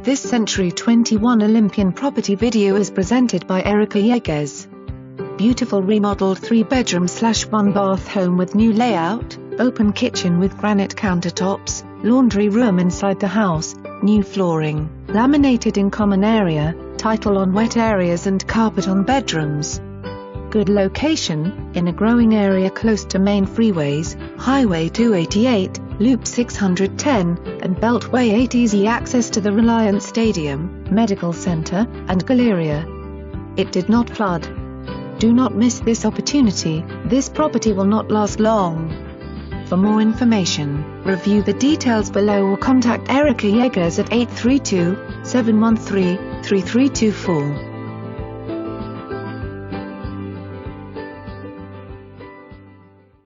This Century 21 Olympian property video is presented by Erika Yeguez. Beautiful remodeled 3-bedroom/1-bath home with new layout, open kitchen with granite countertops, laundry room inside the house, new flooring, laminated in common area, tile on wet areas and carpet on bedrooms. Good location, in a growing area close to main freeways, Highway 288, Loop 610, and Beltway 8. Easy access to the Reliant Stadium, Medical Center, and Galleria. It did not flood. Do not miss this opportunity, this property will not last long. For more information, review the details below or contact Erika Yeguez at 832-713-3324.